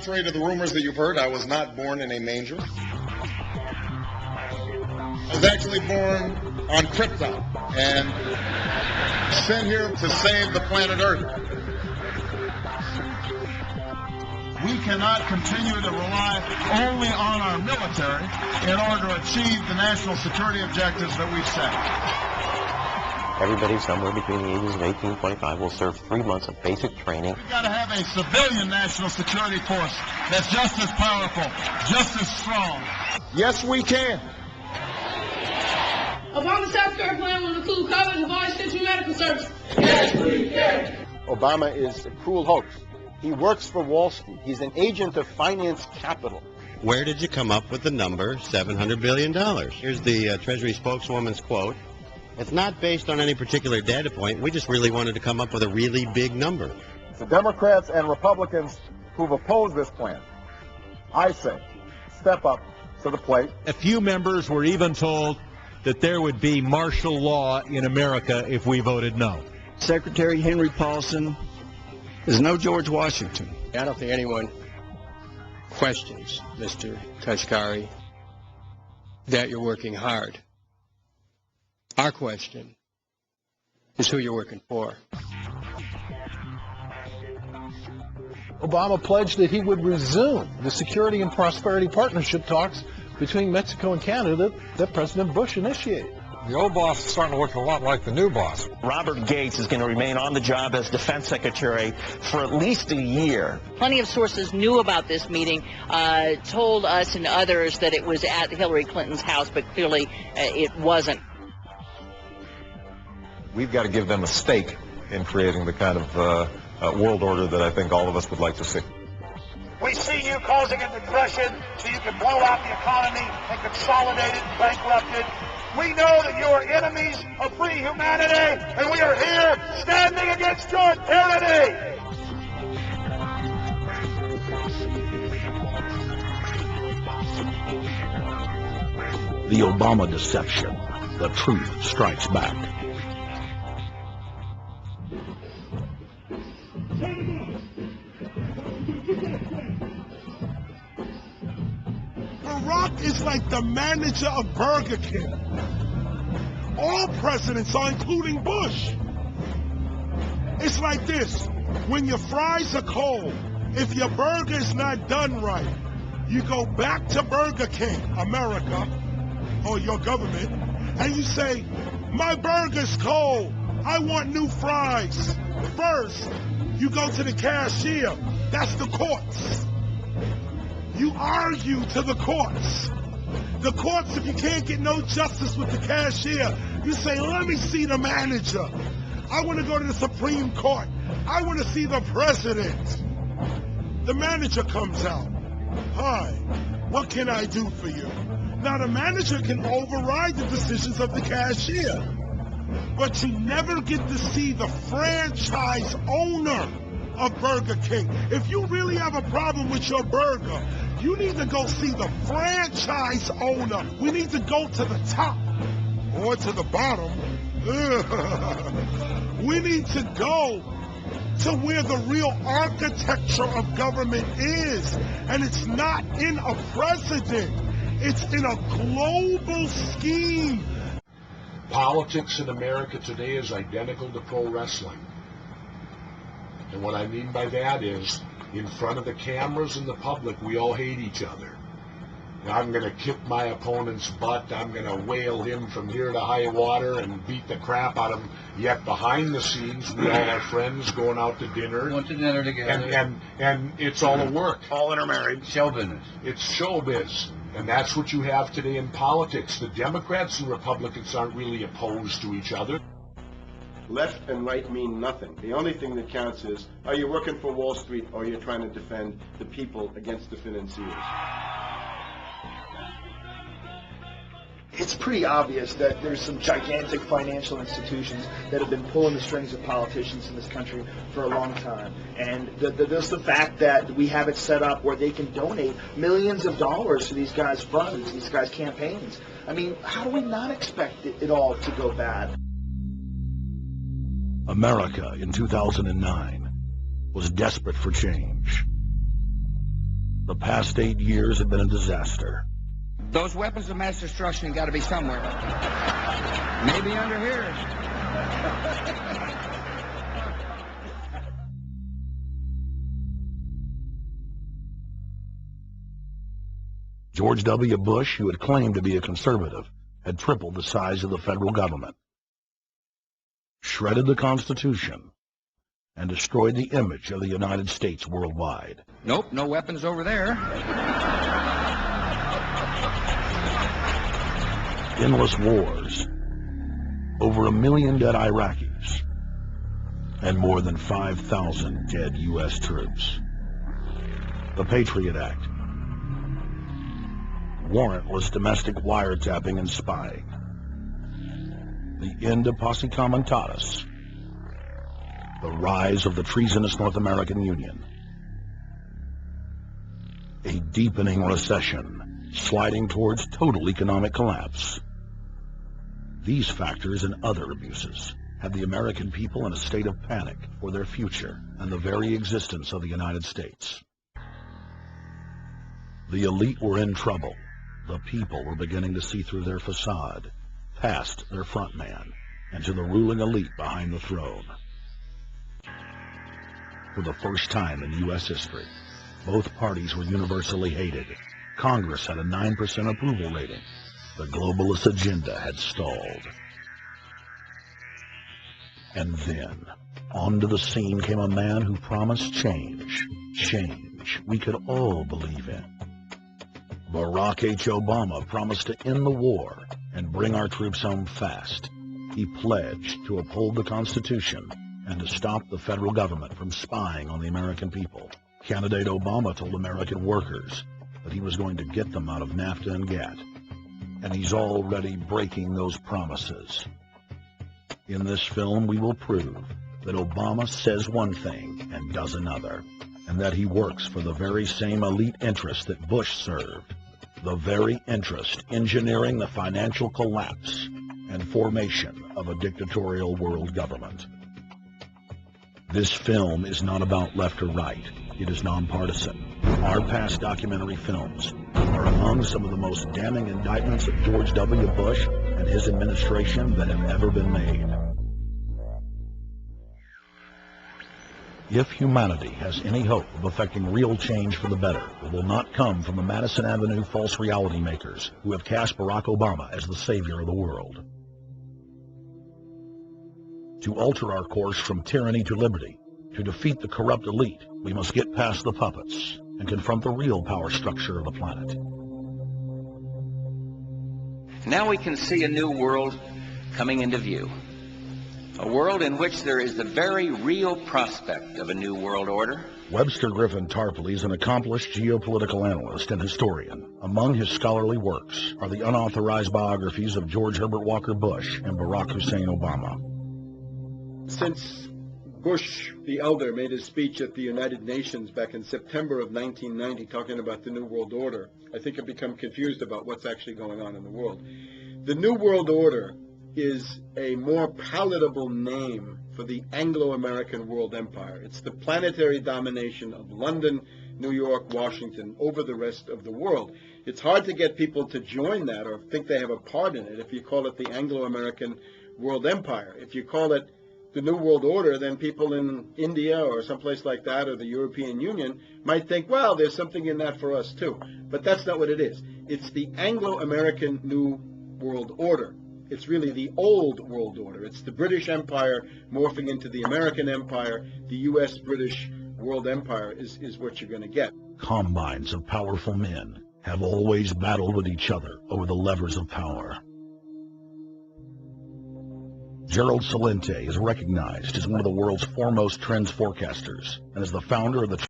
Contrary to the rumors that you've heard, I was not born in a manger. I was actually born on Krypton and sent here to save the planet Earth. We cannot continue to rely only on our military in order to achieve the national security objectives that we've set. Everybody somewhere between the ages of 18 and 25 will serve 3 months of basic training. We've got to have a civilian national security force that's just as powerful, just as strong. Yes, we can. Obama's health care plan will include coverage of all essential medical services. Yes, we can. Obama is a cruel hoax. He works for Wall Street. He's an agent of finance capital. Where did you come up with the number $700 billion? Here's the Treasury spokeswoman's quote. It's not based on any particular data point. We just really wanted to come up with a really big number. The Democrats and Republicans who've opposed this plan, I say, step up to the plate. A few members were even told that there would be martial law in America if we voted no. Secretary Henry Paulson is no George Washington. I don't think anyone questions, Mr. Kashkari, that you're working hard. Our question is who you're working for. Obama pledged that he would resume the Security and Prosperity Partnership talks between Mexico and Canada that President Bush initiated. The old boss is starting to look a lot like the new boss. Robert Gates is going to remain on the job as defense secretary for at least a year. Plenty of sources knew about this meeting, told us and others that it was at Hillary Clinton's house, but clearly it wasn't. We've got to give them a stake in creating the kind of world order that I think all of us would like to see. We see you causing a depression so you can blow out the economy and consolidate it and bankrupt it. We know that you are enemies of free humanity, and we are here standing against your tyranny. The Obama deception. The truth strikes back. Barack is like the manager of Burger King. All presidents are, including Bush. It's like this. When your fries are cold, if your burger is not done right, you go back to Burger King, America, or your government, and you say, my burger's cold. I want new fries. First, you go to the cashier. That's the courts. You argue to the courts. The courts, if you can't get no justice with the cashier, you say, let me see the manager. I want to go to the Supreme Court. I want to see the president. The manager comes out. Hi, what can I do for you? Now, the manager can override the decisions of the cashier, but you never get to see the franchise owner of Burger King. If you really have a problem with your burger, you need to go see the franchise owner. We need to go to the top or to the bottom. We need to go to where the real architecture of government is. And it's not in a president. It's in a global scheme. Politics in America today is identical to pro wrestling. And what I mean by that is, in front of the cameras and the public, we all hate each other. Now, I'm going to kick my opponent's butt. I'm going to whale him from here to high water and beat the crap out of him. Yet behind the scenes, we all are friends going out to dinner. Went to dinner together. And it's all a work. All intermarried. Show business. It's showbiz. And that's what you have today in politics. The Democrats and Republicans aren't really opposed to each other. Left and right mean nothing. The only thing that counts is, are you working for Wall Street or are you trying to defend the people against the financiers? It's pretty obvious that there's some gigantic financial institutions that have been pulling the strings of politicians in this country for a long time. And there's the fact that we have it set up where they can donate millions of dollars to these guys' funds, these guys' campaigns. I mean, how do we not expect it all to go bad? America in 2009 was desperate for change. The past 8 years have been a disaster. Those weapons of mass destruction got to be somewhere. Maybe under here. George W. Bush, who had claimed to be a conservative, had tripled the size of the federal government, shredded the Constitution, and destroyed the image of the United States worldwide. Nope, no weapons over there. Endless wars, over 1 million dead Iraqis, and more than 5,000 dead U.S. troops. The Patriot Act, warrantless domestic wiretapping and spying, the end of Posse Comitatus, the rise of the treasonous North American Union, a deepening recession sliding towards total economic collapse. These factors and other abuses had the American people in a state of panic for their future and the very existence of the United States. The elite were in trouble. The people were beginning to see through their facade, past their front man, and to the ruling elite behind the throne. For the first time in U.S. history, both parties were universally hated. Congress had a 9% approval rating. The globalist agenda had stalled. And then, onto the scene came a man who promised change. Change we could all believe in. Barack H. Obama promised to end the war and bring our troops home fast. He pledged to uphold the Constitution and to stop the federal government from spying on the American people. Candidate Obama told American workers that he was going to get them out of NAFTA and GATT, and he's already breaking those promises. In this film, we will prove that Obama says one thing and does another, and that he works for the very same elite interests that Bush served, the very interest engineering the financial collapse and formation of a dictatorial world government. This film is not about left or right. It is nonpartisan. Our past documentary films are among some of the most damning indictments of George W. Bush and his administration that have ever been made. If humanity has any hope of effecting real change for the better, it will not come from the Madison Avenue false reality makers who have cast Barack Obama as the savior of the world. To alter our course from tyranny to liberty, to defeat the corrupt elite, we must get past the puppets and confront the real power structure of the planet. Now we can see a new world coming into view. A world in which there is the very real prospect of a new world order. Webster Griffin Tarpley is an accomplished geopolitical analyst and historian. Among his scholarly works are the unauthorized biographies of George Herbert Walker Bush and Barack Hussein Obama. Since Bush the elder made his speech at the United Nations back in September of 1990 talking about the New World Order, I think I've become confused about what's actually going on in the world. The New World Order is a more palatable name for the Anglo-American world empire. It's the planetary domination of London, New York, Washington over the rest of the world. It's hard to get people to join that or think they have a part in it if you call it the Anglo-American world empire. If you call it the New World Order, then people in India or someplace like that or the European Union might think, well, there's something in that for us too. But that's not what it is. It's the Anglo-American New World Order. It's really the old world order. It's the British Empire morphing into the American Empire. The U.S.-British world empire is what you're going to get. Combines of powerful men have always battled with each other over the levers of power. Gerald Celente is recognized as one of the world's foremost trends forecasters and is the founder of the